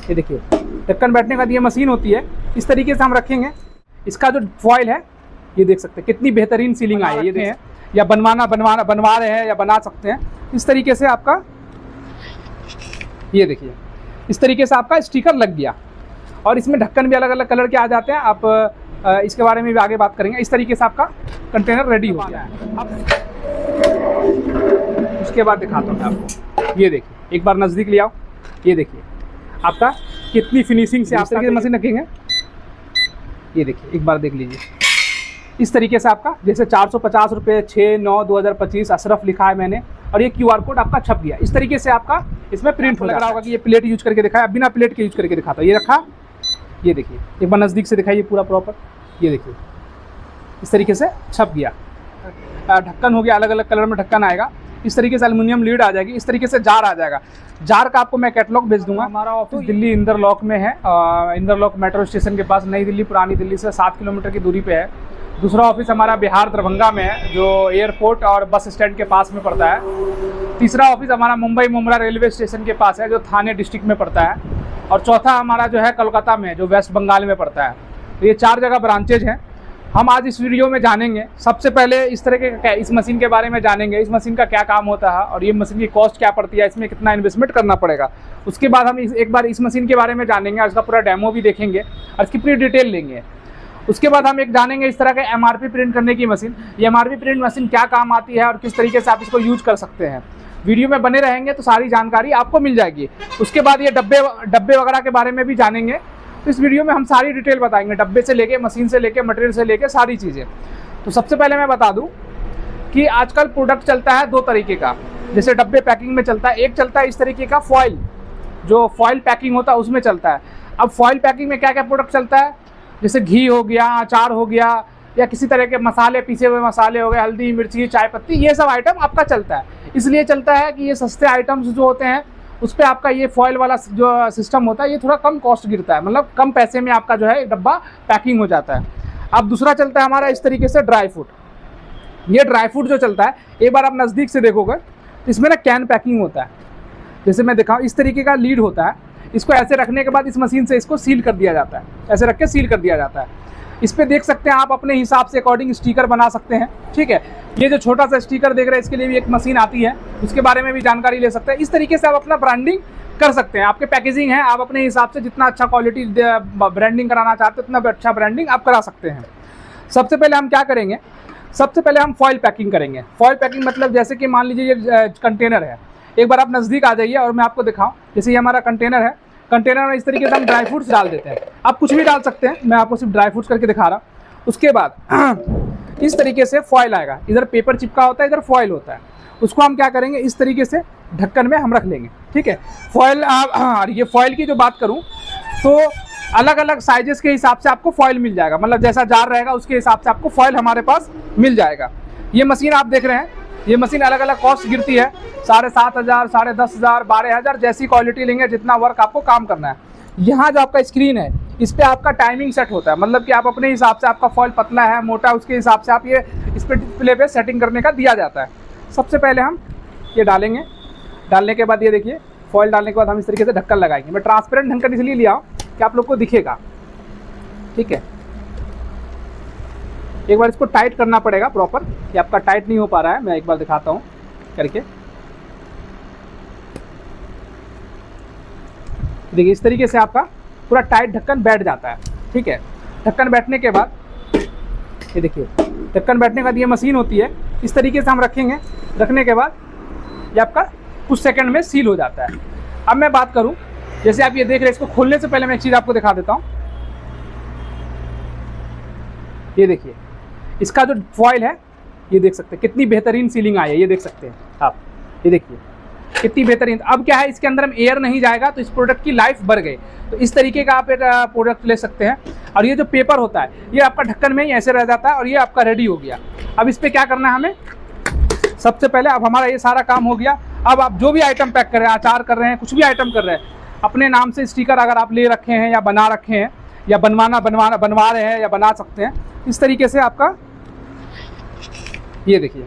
ये देखिए ढक्कन बैठने का ये मशीन होती है, इस तरीके से हम रखेंगे। इसका जो फॉइल है ये देख सकते हैं कितनी बेहतरीन सीलिंग आई है, ये देखें, या बनवा रहे हैं या बना सकते हैं। इस तरीके से आपका ये देखिए इस तरीके से आपका स्टिकर लग गया। और इसमें ढक्कन भी अलग अलग कलर के आ जाते हैं, आप इसके बारे में भी आगे बात करेंगे। इस तरीके से आपका कंटेनर रेडी हो गया है। अब उसके बाद दिखाता हूँ मैं आपको, ये देखिए एक बार नज़दीक ले आओ, ये देखिए आपका कितनी फिनिशिंग से आप तरीके से मशीन रखेंगे। ये देखिए एक बार देख लीजिए, इस तरीके से आपका जैसे 450 रुपये 6/9/2025 अशरफ लिखा है मैंने, और ये QR कोड आपका छप गया। इस तरीके से आपका इसमें प्रिंट हो रहा होगा कि ये प्लेट यूज करके दिखाया, बिना प्लेट के यूज करके दिखाता हूँ। ये रखा, ये देखिए एक बार नज़दीक से दिखाइए पूरा प्रॉपर, ये देखिए इस तरीके से छप गया। ढक्कन हो गया, अलग अलग कलर में ढक्कन आएगा। इस तरीके से एल्युमिनियम लीड आ जाएगी। इस तरीके से जार आ जाएगा। जार का आपको मैं कैटलॉग भेज दूंगा। हमारा ऑफिस दिल्ली इंदरलॉक में है, इंदरलॉक मेट्रो स्टेशन के पास, नई दिल्ली पुरानी दिल्ली से 7 किलोमीटर की दूरी पे है। दूसरा ऑफिस हमारा बिहार दरभंगा में है, जो एयरपोर्ट और बस स्टैंड के पास में पड़ता है। तीसरा ऑफिस हमारा मुंबई मुमरा रेलवे स्टेशन के पास है, जो थाने डिस्ट्रिक्ट में पड़ता है। और चौथा हमारा जो है कोलकाता में, जो वेस्ट बंगाल में पड़ता है। तो ये 4 जगह ब्रांचेज हैं। हम आज इस वीडियो में जानेंगे, सबसे पहले इस तरह के इस मशीन के बारे में जानेंगे, इस मशीन का क्या काम होता है और ये मशीन की कॉस्ट क्या पड़ती है, इसमें कितना इन्वेस्टमेंट करना पड़ेगा। उसके बाद हम एक बार इस मशीन के बारे में जानेंगे और इसका पूरा डेमो भी देखेंगे और इसकी पूरी डिटेल लेंगे। उसके बाद हम एक जानेंगे इस तरह के MRP प्रिंट करने की मशीन, ये MRP प्रिंट मशीन क्या काम आती है और किस तरीके से आप इसको यूज कर सकते हैं। वीडियो में बने रहेंगे तो सारी जानकारी आपको मिल जाएगी। उसके बाद ये डब्बे वगैरह के बारे में भी जानेंगे। तो इस वीडियो में हम सारी डिटेल बताएंगे, डब्बे से लेके, मशीन से लेके, मटेरियल से लेके, सारी चीज़ें। तो सबसे पहले मैं बता दूं कि आजकल प्रोडक्ट चलता है 2 तरीके का। जैसे डब्बे पैकिंग में चलता है, एक चलता है इस तरीके का फॉइल, जो फॉइल पैकिंग होता है उसमें चलता है। अब फॉइल पैकिंग में क्या क्या प्रोडक्ट चलता है, जैसे घी हो गया, अचार हो गया, या किसी तरह के मसाले, पीसे हुए मसाले हो गए, हल्दी मिर्ची चाय पत्ती, ये सब आइटम आपका चलता है। इसलिए चलता है कि ये सस्ते आइटम्स जो होते हैं उस पर आपका ये फॉइल वाला जो सिस्टम होता है ये थोड़ा कम कॉस्ट गिरता है, मतलब कम पैसे में आपका जो है डब्बा पैकिंग हो जाता है। अब दूसरा चलता है हमारा इस तरीके से ड्राई फ्रूट। ये ड्राई फ्रूट जो चलता है, एक बार आप नज़दीक से देखोगे इसमें ना कैन पैकिंग होता है। जैसे मैं दिखाऊँ, इस तरीके का लीड होता है। इसको ऐसे रखने के बाद इस मशीन से इसको सील कर दिया जाता है, ऐसे रख के सील कर दिया जाता है। इस पे देख सकते हैं आप अपने हिसाब से अकॉर्डिंग स्टिकर बना सकते हैं, ठीक है। ये जो छोटा सा स्टिकर देख रहे हैं इसके लिए भी एक मशीन आती है, उसके बारे में भी जानकारी ले सकते हैं। इस तरीके से आप अपना ब्रांडिंग कर सकते हैं। आपके पैकेजिंग है, आप अपने हिसाब से जितना अच्छा क्वालिटी ब्रांडिंग कराना चाहते हैं उतना अच्छा ब्रांडिंग आप करा सकते हैं। सबसे पहले हम क्या करेंगे, सबसे पहले हम फॉइल पैकिंग करेंगे। फॉइल पैकिंग मतलब जैसे कि मान लीजिए ये कंटेनर है, एक बार आप नज़दीक आ जाइए और मैं आपको दिखाऊँ। जैसे ये हमारा कंटेनर है, कंटेनर में इस तरीके से हम ड्राई फ्रूट्स डाल देते हैं। आप कुछ भी डाल सकते हैं, मैं आपको सिर्फ ड्राई फ्रूट्स करके दिखा रहा हूँ। उसके बाद इस तरीके से फॉइल आएगा, इधर पेपर चिपका होता है, इधर फॉइल होता है। उसको हम क्या करेंगे, इस तरीके से ढक्कन में हम रख लेंगे, ठीक है। फॉइल, ये फॉइल की जो बात करूं तो अलग अलग साइजेस के हिसाब से आपको फॉइल मिल जाएगा, मतलब जैसा जार रहेगा उसके हिसाब से आपको फॉइल हमारे पास मिल जाएगा। ये मशीन आप देख रहे हैं, ये मशीन अलग अलग कॉस्ट गिरती है, 7,500, 10,500, 12,000, जैसी क्वालिटी लेंगे जितना वर्क आपको काम करना है। यहाँ जो आपका स्क्रीन है इस पर आपका टाइमिंग सेट होता है, मतलब कि आप अपने हिसाब से, आपका फॉइल पतला है मोटा, उसके हिसाब से आप ये इस पर डिस्प्ले पे सेटिंग करने का दिया जाता है। सबसे पहले हम ये डालेंगे, डालने के बाद ये देखिए फॉइल डालने के बाद हम इस तरीके से ढक्कन लगाएंगे। मैं ट्रांसपेरेंट ढक्कन इसलिए लिया हूँ कि आप लोग को दिखेगा, ठीक है। एक बार इसको टाइट करना पड़ेगा प्रॉपर, ये आपका टाइट नहीं हो पा रहा है, मैं एक बार दिखाता हूँ करके। देखिए इस तरीके से आपका पूरा टाइट ढक्कन बैठ जाता है, ठीक है। ढक्कन बैठने के बाद ये देखिए, ढक्कन बैठने के बाद ये मशीन होती है, इस तरीके से हम रखेंगे। रखने के बाद ये आपका कुछ सेकंड में सील हो जाता है। अब मैं बात करूं, जैसे आप ये देख रहे हैं, इसको खोलने से पहले मैं एक चीज़ आपको दिखा देता हूं। ये देखिए इसका जो फॉइल है ये देख सकते हैं कितनी बेहतरीन सीलिंग आई है, ये देख सकते हैं आप, ये देखिए कितनी बेहतरीन। अब क्या है, इसके अंदर में एयर नहीं जाएगा तो इस प्रोडक्ट की लाइफ बढ़ गई। तो इस तरीके का आप एक प्रोडक्ट ले सकते हैं। और ये जो पेपर होता है ये आपका ढक्कन में ही ऐसे रह जाता है और ये आपका रेडी हो गया। अब इस पर क्या करना है हमें, सबसे पहले अब हमारा ये सारा काम हो गया। अब आप जो भी आइटम पैक कर रहे हैं, अचार कर रहे हैं, कुछ भी आइटम कर रहे हैं, अपने नाम से स्टिकर अगर आप ले रखे हैं या बना रखे हैं या बनवा रहे हैं या बना सकते हैं, इस तरीके से आपका ये देखिए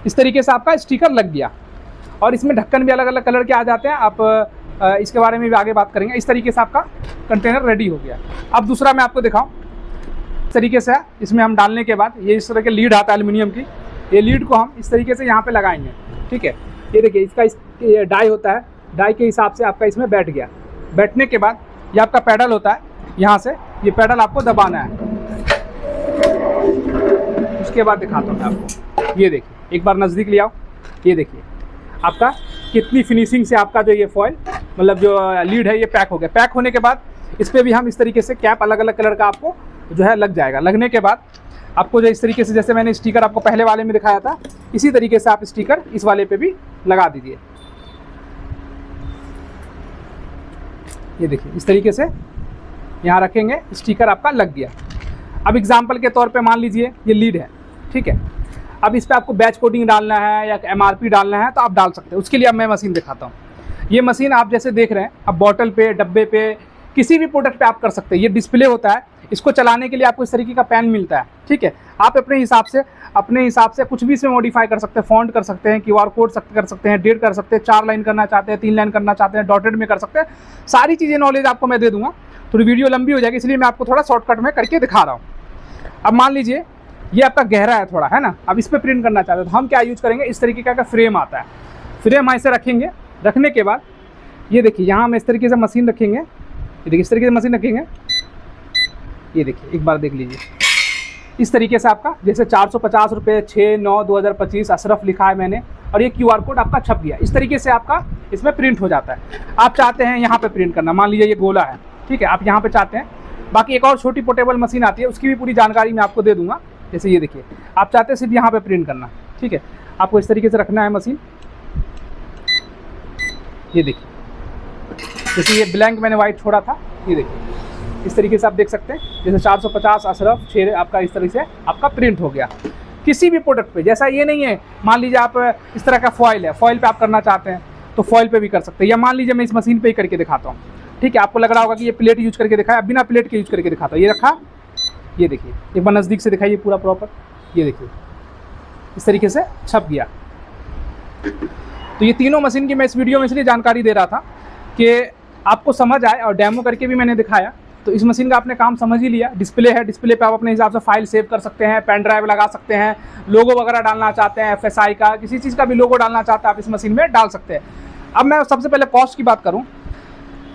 इस तरीके से आपका स्टिकर लग गया। और इसमें ढक्कन भी अलग अलग कलर के आ जाते हैं, आप इसके बारे में भी आगे बात करेंगे। इस तरीके से आपका कंटेनर रेडी हो गया। अब दूसरा मैं आपको दिखाऊं, इस तरीके से इसमें हम डालने के बाद ये इस तरह के लीड आता है एल्युमिनियम की, ये लीड को हम इस तरीके से यहाँ पे लगाएंगे। ठीक है, ये देखिए इसका ये डाई होता है, डाई के हिसाब से आपका इसमें बैठ गया। बैठने के बाद ये आपका पैडल होता है, यहाँ से ये पैडल आपको दबाना है। उसके बाद दिखाता हूँ मैं आपको, ये देखिए एक बार नज़दीक ले आओ, ये देखिए आपका कितनी फिनिशिंग से आपका जो ये फॉयल मतलब जो लीड है ये पैक हो गया। पैक होने के बाद इस पर भी हम इस तरीके से कैप अलग अलग कलर का आपको जो है लग जाएगा। लगने के बाद आपको जो इस तरीके से, जैसे मैंने स्टिकर आपको पहले वाले में दिखाया था, इसी तरीके से आप स्टिकर इस वाले पे भी लगा दीजिए। ये देखिए इस तरीके से यहाँ रखेंगे, स्टिकर आपका लग गया। अब एग्जाम्पल के तौर पे मान लीजिए ये लीड है, ठीक है। अब इस पर आपको बैच कोडिंग डालना है या MRP डालना है तो आप डाल सकते हैं। उसके लिए अब मैं मशीन दिखाता हूँ। ये मशीन आप जैसे देख रहे हैं, अब बॉटल पे, डब्बे पे, किसी भी प्रोडक्ट पे आप कर सकते हैं। ये डिस्प्ले होता है, इसको चलाने के लिए आपको इस तरीके का पैन मिलता है। ठीक है, आप अपने हिसाब से कुछ भी इसमें मॉडिफाई कर सकते हैं। फॉन्ट कर सकते हैं, QR कोड कर सकते हैं, डेट कर सकते हैं, 4 लाइन करना चाहते हैं, 3 लाइन करना चाहते हैं, डॉटेड में कर सकते हैं। सारी चीज़ें नॉलेज आपको मैं दे दूंगा। थोड़ी वीडियो लंबी हो जाएगी, इसलिए मैं आपको थोड़ा शॉर्टकट में करके दिखा रहा हूँ। अब मान लीजिए ये आपका गहरा है थोड़ा, है ना। अब इस पर प्रिंट करना चाहते हैं तो हम क्या यूज करेंगे, इस तरीके का फ्रेम आता है। फ्रेम ऐसे रखेंगे, रखने के बाद ये देखिए यहाँ हम इस तरीके से मशीन रखेंगे। ये देखिए इस तरीके से मशीन रखेंगे, ये देखिए एक बार देख लीजिए। इस तरीके से आपका जैसे 450 रुपये 6/9/2025 अशरफ लिखा है मैंने, और ये QR कोड आपका छप गया। इस तरीके से आपका इसमें प्रिंट हो जाता है। आप चाहते हैं यहाँ पे प्रिंट करना, मान लीजिए ये गोला है, ठीक है, आप यहाँ पे चाहते हैं। बाकी एक और छोटी पोर्टेबल मशीन आती है, उसकी भी पूरी जानकारी मैं आपको दे दूंगा। जैसे ये देखिए आप चाहते हैं सिर्फ यहाँ पे प्रिंट करना, ठीक है, आपको इस तरीके से रखना है मशीन। ये देखिए जैसे ये ब्लैंक मैंने वाइट छोड़ा था, ये देखिए इस तरीके से आप देख सकते हैं। जैसे 450 अशरफ 6 आपका इस तरीके से आपका प्रिंट हो गया किसी भी प्रोडक्ट पे। जैसा ये नहीं है, मान लीजिए आप इस तरह का फॉयल है, फॉयल पे आप करना चाहते हैं तो फॉयल पे भी कर सकते हैं। या मान लीजिए मैं इस मशीन पे ही करके दिखाता हूँ, ठीक है। आपको लग रहा होगा कि ये प्लेट यूज करके दिखाया, बिना प्लेट के यूज करके दिखाता हूँ। ये रखा, ये देखिए एक बार नज़दीक से दिखाइए पूरा प्रॉपर, ये देखिए इस तरीके से छप गया। तो ये तीनों मशीन की मैं इस वीडियो में इसलिए जानकारी दे रहा था कि आपको समझ आए, और डेमो करके भी मैंने दिखाया। तो इस मशीन का आपने काम समझ ही लिया। डिस्प्ले है, डिस्प्ले पे आप अपने हिसाब से फाइल सेव कर सकते हैं, पेन ड्राइव लगा सकते हैं, लोगो वगैरह डालना चाहते हैं, FSI का किसी चीज़ का भी लोगो डालना चाहते हैं आप इस मशीन में डाल सकते हैं। अब मैं सबसे पहले कॉस्ट की बात करूँ।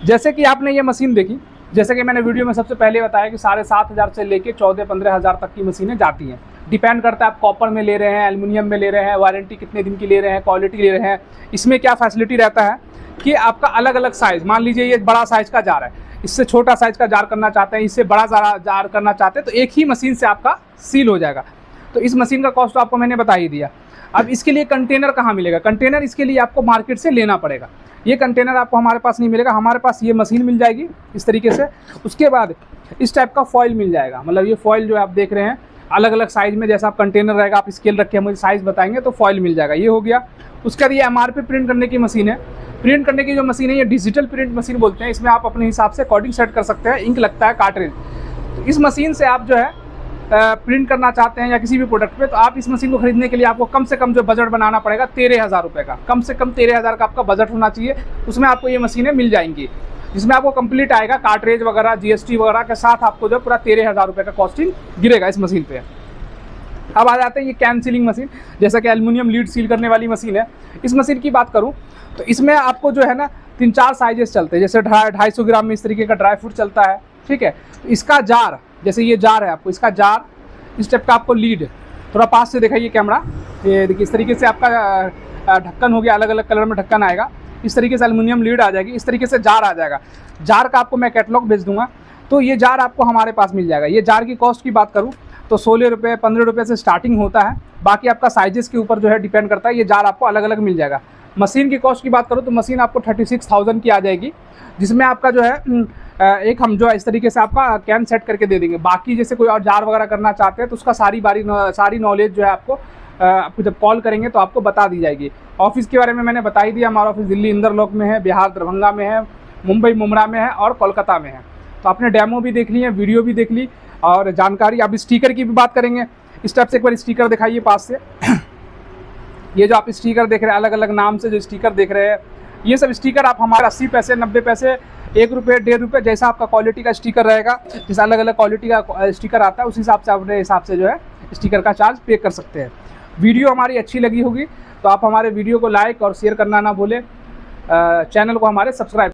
जैसे कि आपने ये मशीन देखी, जैसे कि मैंने वीडियो में सबसे पहले बताया कि 7,500 से लेके 14-15 हज़ार तक की मशीनें जाती हैं। डिपेंड करता है आप कॉपर में ले रहे हैं, एल्युमिनियम में ले रहे हैं, वारंटी कितने दिन की ले रहे हैं, क्वालिटी ले रहे हैं। इसमें क्या फैसिलिटी रहता है कि आपका अलग अलग साइज़, मान लीजिए ये बड़ा साइज़ का जार है, इससे छोटा साइज़ का जार करना चाहते हैं, इससे बड़ा जार करना चाहते हैं, तो एक ही मशीन से आपका सील हो जाएगा। तो इस मशीन का कॉस्ट आपको मैंने बता ही दिया। अब इसके लिए कंटेनर कहाँ मिलेगा? कंटेनर इसके लिए आपको मार्केट से लेना पड़ेगा। ये कंटेनर आपको हमारे पास नहीं मिलेगा, हमारे पास ये मशीन मिल जाएगी इस तरीके से। उसके बाद इस टाइप का फॉइल मिल जाएगा, मतलब ये फॉइल जो आप देख रहे हैं अलग अलग साइज़ में, जैसा आप कंटेनर रहेगा आप स्केल रख के मुझे साइज़ बताएंगे तो फॉइल मिल जाएगा। ये हो गया। उसके बाद ये MRP प्रिंट करने की मशीन है। प्रिंट करने की जो मशीन है ये डिजिटल प्रिंट मशीन बोलते हैं। इसमें आप अपने हिसाब से कोडिंग सेट कर सकते हैं, इंक लगता है, कार्ट्रिज। तो इस मशीन से आप जो है प्रिंट करना चाहते हैं या किसी भी प्रोडक्ट पे, तो आप इस मशीन को खरीदने के लिए आपको कम से कम जो बजट बनाना पड़ेगा 13,000 रुपये का, कम से कम 13,000 का आपका बजट होना चाहिए। उसमें आपको ये मशीनें मिल जाएंगी, जिसमें आपको कंप्लीट आएगा, कार्ट्रिज वगैरह GST वगैरह के साथ आपको जो पूरा 13,000 रुपये का कॉस्टिंग गिरेगा इस मशीन पे। अब आ जाते हैं ये कैन सीलिंग मशीन, जैसा कि एल्युमिनियम लीड सील करने वाली मशीन है। इस मशीन की बात करूँ तो इसमें आपको जो है ना 3-4 साइजेस चलते हैं। जैसे 250 ग्राम में इस तरीके का ड्राई फ्रूट चलता है, ठीक है। तो इसका जार, जैसे ये जार है, आपको इसका जार, इस टाइप का आपको लीड, थोड़ा पास से दिखाइए कैमरा, ये देखिए इस तरीके से आपका ढक्कन हो गया, अलग अलग कलर में ढक्कन आएगा। इस तरीके से एल्युमिनियम लीड आ जाएगी, इस तरीके से जार आ जाएगा। जार का आपको मैं कैटलॉग भेज दूंगा, तो ये जार आपको हमारे पास मिल जाएगा। ये जार की कॉस्ट की बात करूँ तो 16 रुपये 15 रुपये से स्टार्टिंग होता है। बाकी आपका साइजेस के ऊपर जो है डिपेंड करता है। ये जार आपको अलग अलग मिल जाएगा। मशीन की कॉस्ट की बात करूँ तो मशीन आपको 36,000 की आ जाएगी, जिसमें आपका जो है एक हम जो है इस तरीके से आपका कैन सेट करके दे देंगे। बाकी जैसे कोई और जार वगैरह करना चाहते हैं तो उसका सारी नॉलेज जो है आपको जब कॉल करेंगे तो आपको बता दी जाएगी। ऑफिस के बारे में मैंने बता ही दिया, हमारा ऑफिस दिल्ली इंदरलोक में है, बिहार दरभंगा में है, मुंबई मुमरा में है और कोलकाता में है। तो आपने डेमो भी देख ली है, वीडियो भी देख ली और जानकारी। अब स्टिकर की भी बात करेंगे। इस टाइप से एक बार स्टिकर दिखाइए पास से। ये जो आप स्टिकर देख रहे हैं, अलग अलग नाम से जो स्टिकर देख रहे हैं, ये सब स्टिकर आप हमारे 80 पैसे 90 पैसे 1 रुपये 1.5 रुपये जैसा आपका क्वालिटी का स्टिकर रहेगा, जैसा अलग अलग क्वालिटी का स्टिकर आता है उस हिसाब से अपने हिसाब से जो है स्टिकर का चार्ज पे कर सकते हैं। वीडियो हमारी अच्छी लगी होगी तो आप हमारे वीडियो को लाइक और शेयर करना ना भूलें, चैनल को हमारे सब्सक्राइब